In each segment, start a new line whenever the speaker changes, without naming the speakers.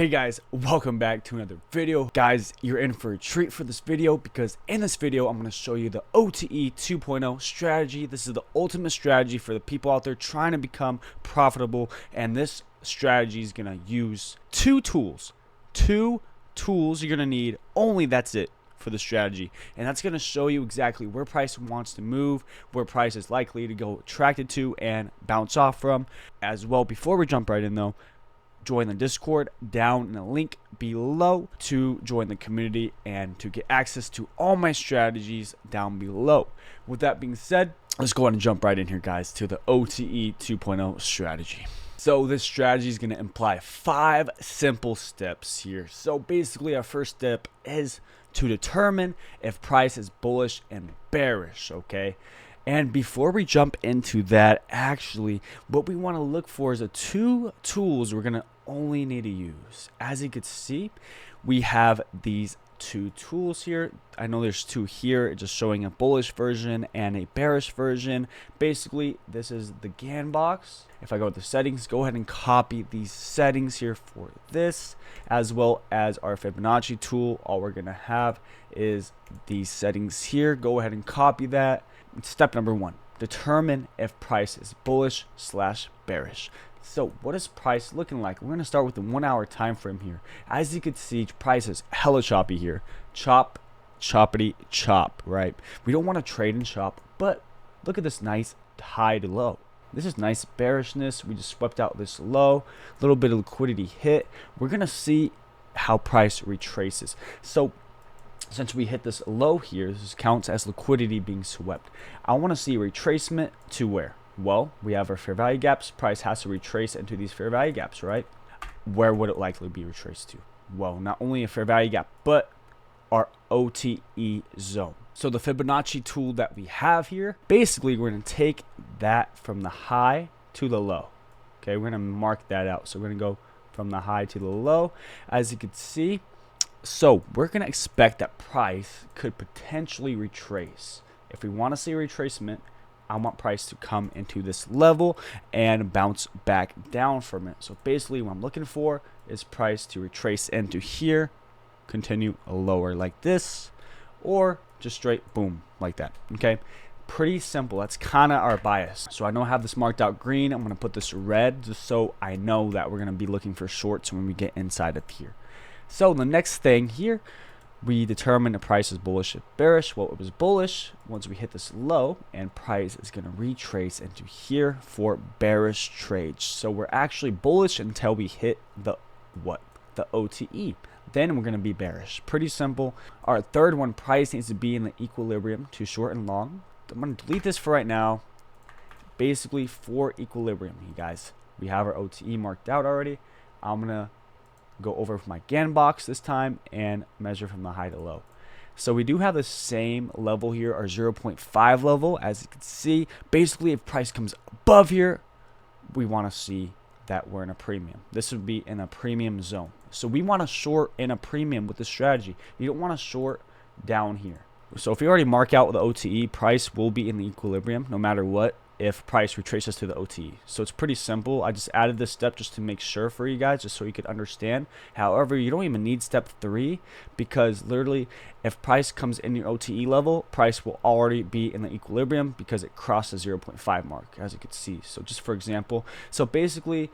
Hey guys, welcome back to another video. Guys, you're in for a treat for this video because in this video I'm going to show you the OTE 2.0 strategy. This is the ultimate strategy for the people out there trying to become profitable, and this strategy is going to use two tools you're going to need. Only that's it for the strategy, and that's going to show you exactly where price wants to move, where price is likely to go attracted to and bounce off from as well. Before we jump right in though, join the Discord down in the link below to join the community and to get access to all my strategies down below. With that being said, let's go ahead and jump right in here, guys, to the OTE 2.0 strategy. So this strategy is going to imply 5 simple steps here. So basically our first step is to determine if price is bullish and bearish, okay? And before we jump into that, actually, what we want to look for is the 2 tools we're going to only need to use. As you can see, we have these 2 tools here. I know there's 2 here, just showing a bullish version and a bearish version. Basically, this is the GAN box. If I go to the settings, go ahead and copy these settings here for this, as well as our Fibonacci tool. All we're going to have is these settings here. Go ahead and copy that. Step number 1, determine if price is bullish / bearish. So what is price looking like? We're going to start with the 1 hour time frame here. As you can see, price is hella choppy here. Choppity chop, right? We don't want to trade and chop, but look at this nice high to low. This is nice bearishness. We just swept out this low, a little bit of liquidity hit. We're going to see how price retraces. So since we hit this low here, this counts as liquidity being swept. I want to see retracement to where? Well, we have our fair value gaps. Price has to retrace into these fair value gaps, right? Where would it likely be retraced to? Well, not only a fair value gap, but our OTE zone. So the Fibonacci tool that we have here, basically we're going to take that from the high to the low. Okay, we're going to mark that out. So we're going to go from the high to the low, as you can see. So we're going to expect that price could potentially retrace. If we want to see a retracement, I want price to come into this level and bounce back down from it. So basically what I'm looking for is price to retrace into here, continue lower like this, or just straight boom like that. Okay, pretty simple. That's kind of our bias. So I know I have this marked out green. I'm going to put this red just so I know that we're going to be looking for shorts when we get inside of here. So the next thing here, we determine the price is bullish or bearish. Well, it was bullish once we hit this low, and price is going to retrace into here for bearish trades. So we're actually bullish until we hit the what? The OTE. Then we're going to be bearish. Pretty simple. Our third one, price needs to be in the equilibrium to short and long. I'm going to delete this for right now. Basically for equilibrium, you guys. We have our OTE marked out already. I'm going to go over for my GAN box this time and measure from the high to low. So we do have the same level here, our 0.5 level. As you can see, basically if price comes above here, we want to see that we're in a premium. This would be in a premium zone. So we want to short in a premium with this strategy. You don't want to short down here. So if you already mark out the OTE, price will be in the equilibrium no matter what if price retraces to the OTE. So it's pretty simple. I just added this step just to make sure for you guys, just so you could understand. However, you don't even need step 3, because literally if price comes in your OTE level, price will already be in the equilibrium because it crossed the 0.5 mark, as you can see. So just for example, so basically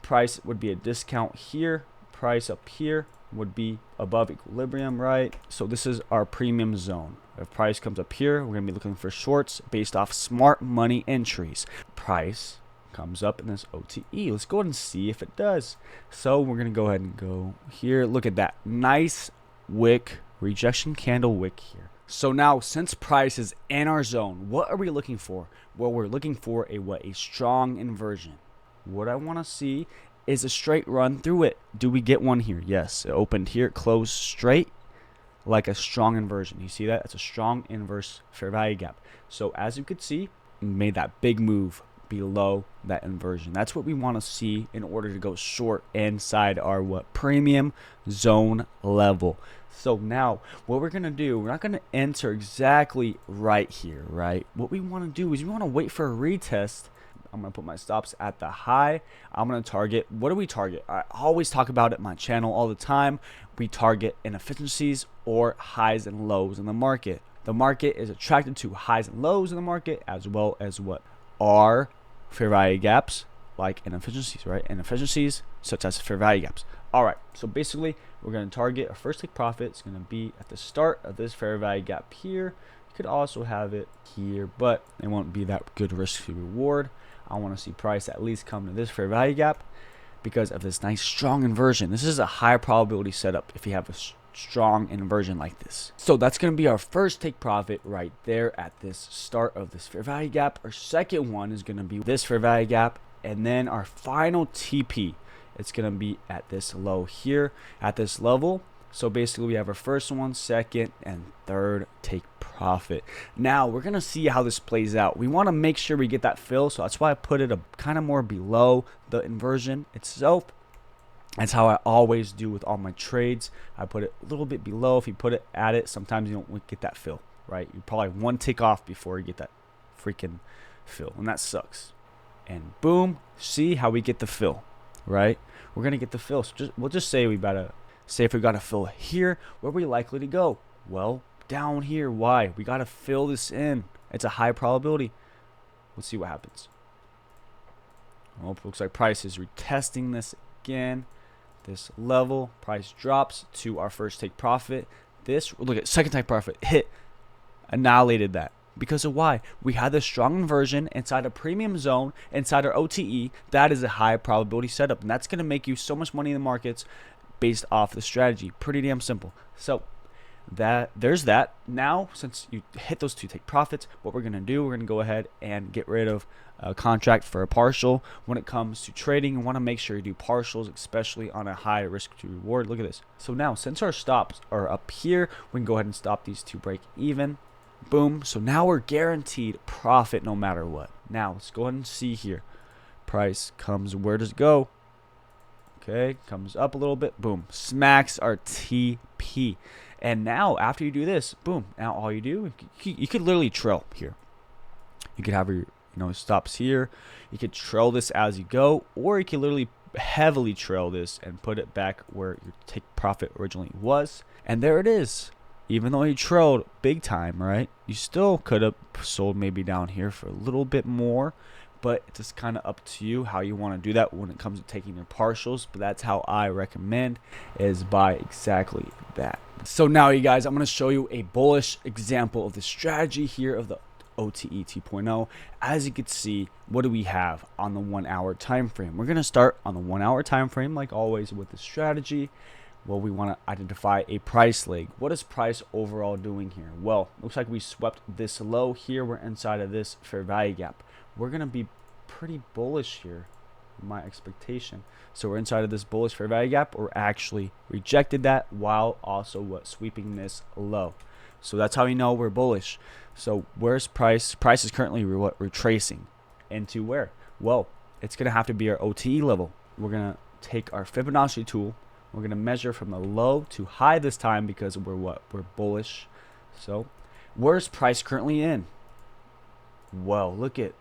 price would be a discount here, price up here would be above equilibrium, right? So this is our premium zone. If price comes up here, we're going to be looking for shorts based off smart money entries. Price comes up in this OTE. Let's go ahead and see if it does. So we're going to go ahead and go here. Look at that nice wick, rejection candle wick here. So now, since price is in our zone, what are we looking for? Well, we're looking for a strong inversion. What I want to see is a straight run through it. Do we get one here? Yes, it opened here, it closed straight like a strong inversion. You see that? It's a strong inverse fair value gap. So as you could see, made that big move below that inversion. That's what we want to see in order to go short inside our premium zone level. So now what we're going to do, we're not going to enter exactly right here, right? What we want to do is we want to wait for a retest I'm going to put my stops at the high. I'm going to target, what do we target? I always talk about it in my channel all the time. We target inefficiencies or highs and lows in the market. The market is attracted to highs and lows in the market, as well as what are fair value gaps, like inefficiencies, right? Inefficiencies such as fair value gaps. All right, so basically we're going to target our first take profit. It's going to be at the start of this fair value gap here. You could also have it here, but it won't be that good risk to reward. I want to see price at least come to this fair value gap because of this nice strong inversion. This is a high probability setup if you have a strong inversion like this. So that's going to be our first take profit right there at this start of this fair value gap. Our second one is going to be this fair value gap, and then our final TP, it's going to be at this low here at this level. So basically we have our first one, second, and third take profit. Now we're going to see how this plays out. We want to make sure we get that fill, so that's why I put it a kind of more below the inversion itself. That's how I always do with all my trades. I put it a little bit below. If you put it at it, sometimes you don't get that fill, right? You probably one tick off before you get that freaking fill, and that sucks. And boom, see how we get the fill, right? We're gonna get the fill. So we'll just say if we got a fill here, where are we likely to go? Well, down here. Why? We gotta fill this in. It's a high probability. Let's see what happens. Well, it looks like price is retesting this again. This level, price drops to our first take profit. This, look at second take profit, hit, annihilated that. Because of why? We had this strong inversion inside a premium zone, inside our OTE. That is a high probability setup, and that's going to make you so much money in the markets based off the strategy. Pretty damn simple. So there's that. Now, since you hit those two take profits, what we're going to do, we're going to go ahead and get rid of a contract for a partial. When it comes to trading, you want to make sure you do partials, especially on a high risk to reward. Look at this. So now, since our stops are up here, we can go ahead and stop these to break even. Boom. So now we're guaranteed profit no matter what. Now, let's go ahead and see here. Price comes, where does it go? Okay, comes up a little bit. Boom. Smacks our TP. And now, after you do this, boom. Now, all you do, you could literally trail here. You could have your stops here. You could trail this as you go, or you could literally heavily trail this and put it back where your take profit originally was. And there it is. Even though you trailed big time, right? You still could have sold maybe down here for a little bit more, but it's just kind of up to you how you want to do that when it comes to taking your partials. But that's how I recommend, is by exactly that. So now, you guys, I'm going to show you a bullish example of the strategy here of the OTE 2.0. As you can see, what do we have on the 1 hour time frame? We're going to start on the 1 hour time frame, like always with the strategy. Well, we want to identify a price leg. What is price overall doing here? Well, looks like we swept this low here. We're inside of this fair value gap. We're going to be pretty bullish here, my expectation. So we're inside of this bullish fair value gap, or actually rejected that while also sweeping this low. So that's how you know we're bullish. So where's price? Price is currently retracing into where? Well, it's going to have to be our OTE level. We're going to take our Fibonacci tool. We're going to measure from the low to high this time because we're bullish. So where's price currently in? Well, look at,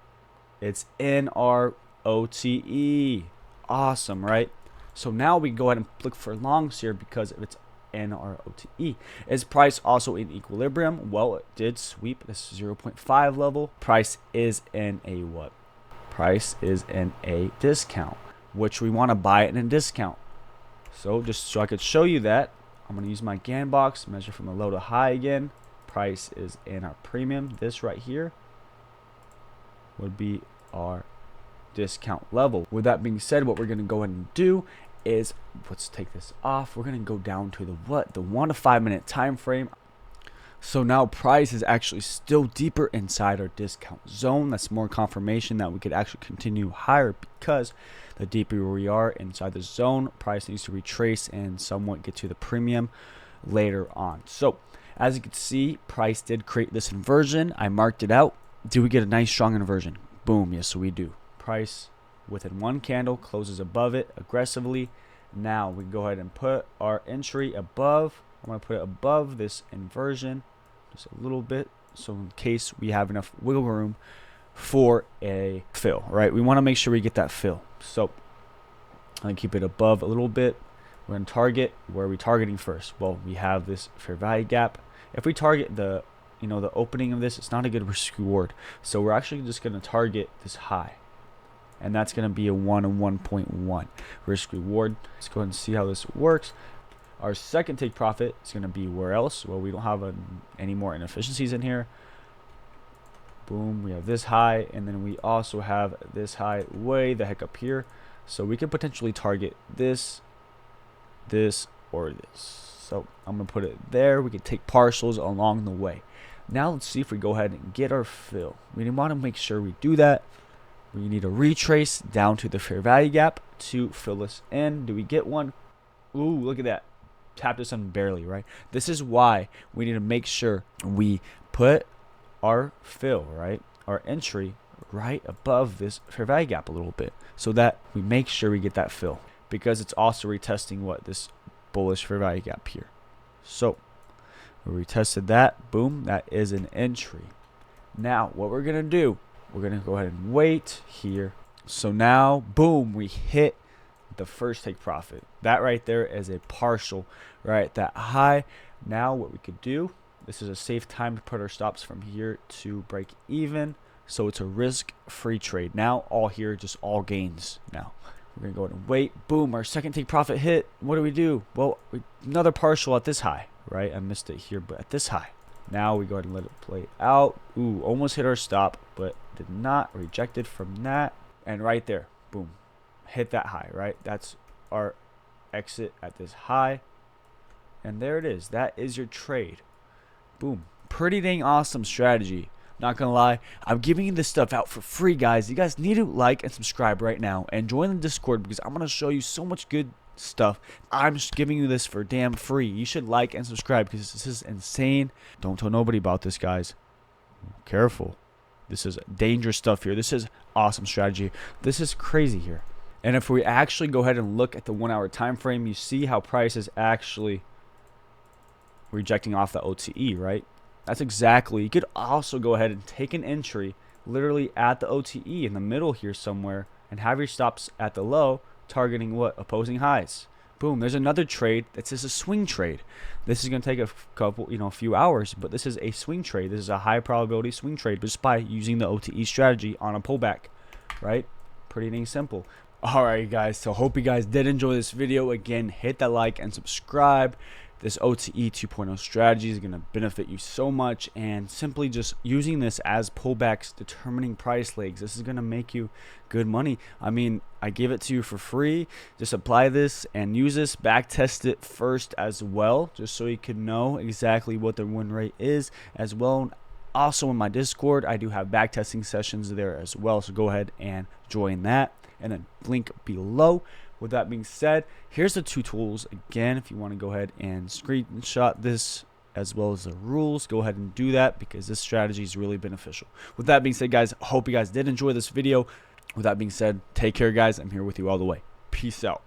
it's in our OTE. Awesome, right? So now we go ahead and look for longs here because it's in our OTE. Is price also in equilibrium? Well, it did sweep this 0.5 level. Price is in a what? Price is in a discount, which we want to buy it in a discount. So just so I could show you that, I'm going to use my GAN box, measure from the low to high again. Price is in our premium. This right here would be our discount level. With that being said, what we're going to go ahead and do is, let's take this off. We're going to go down to the 1 to 5 minute time frame. So now price is actually still deeper inside our discount zone. That's more confirmation that we could actually continue higher, because the deeper we are inside the zone, price needs to retrace and somewhat get to the premium later on. So as you can see, price did create this inversion. I marked it out. Do we get a nice strong inversion? Boom. Yes, so we do. Price within one candle closes above it aggressively. Now we can go ahead and put our entry above. I'm going to put it above this inversion just a little bit, so in case we have enough wiggle room for a fill, right? We want to make sure we get that fill. So I keep it above a little bit. We're going to target. Where are we targeting first? Well, we have this fair value gap. If we target the the opening of this, it's not a good risk reward. So we're actually just going to target this high, and that's going to be a 1 and 1.1 risk reward. Let's go ahead and see how this works. Our second take profit is going to be where else? Well, we don't have any more inefficiencies in here. Boom, we have this high, and then we also have this high way the heck up here. So we could potentially target this, or this. So I'm going to put it there. We can take partials along the way. Now let's see if we go ahead and get our fill. We want to make sure we do that. We need to retrace down to the fair value gap to fill this in. Do we get one? Ooh, look at that. Tap this on barely, right? This is why we need to make sure we put our fill, right, our entry right above this fair value gap a little bit, so that we make sure we get that fill, because it's also retesting what this bullish fair value gap here. So we retested that. Boom, that is an entry. Now what we're gonna do, we're gonna go ahead and wait here. So now, boom, we hit the first take profit. That right there is a partial, right? That high. Now what we could do, this is a safe time to put our stops from here to break even. So it's a risk-free trade. Now all here, just all gains. Now we're gonna go ahead and wait. Boom, our second take profit hit. What do? Well, another partial at this high, right? I missed it here, but at this high. Now we go ahead and let it play out. Ooh, almost hit our stop, but did not. Rejected from that. And right there, boom, hit that high, right? That's our exit at this high. And there it is. That is your trade. Boom. Pretty dang awesome strategy. Not gonna lie, I'm giving you this stuff out for free, guys. You guys need to like and subscribe right now and join the Discord, because I'm gonna show you so much good stuff. I'm just giving you this for damn free. You should like and subscribe, because this is insane. Don't tell nobody about this, guys. Careful. This is dangerous stuff here. This is awesome strategy. This is crazy here. And if we actually go ahead and look at the 1 hour time frame, you see how price is actually rejecting off the OTE, right? That's exactly. You could also go ahead and take an entry literally at the OTE in the middle here somewhere, and have your stops at the low, targeting what? Opposing highs. Boom, there's another trade. This is a swing trade. This is going to take a couple, a few hours, but this is a swing trade. This is a high probability swing trade just by using the OTE strategy on a pullback, right? Pretty dang simple. Alright guys, so hope you guys did enjoy this video. Again, hit that like and subscribe. This OTE 2.0 strategy is going to benefit you so much, and simply just using this as pullbacks, determining price legs, this is going to make you good money. I mean, I give it to you for free. Just apply this and use this, back test it first as well, just so you can know exactly what the win rate is as well. Also in my Discord, I do have back testing sessions there as well, so go ahead and join that, and then link below. With that being said, here's the two tools. Again, if you want to go ahead and screenshot this as well as the rules, go ahead and do that, because this strategy is really beneficial. With that being said, guys, I hope you guys did enjoy this video. With that being said, take care, guys. I'm here with you all the way. Peace out.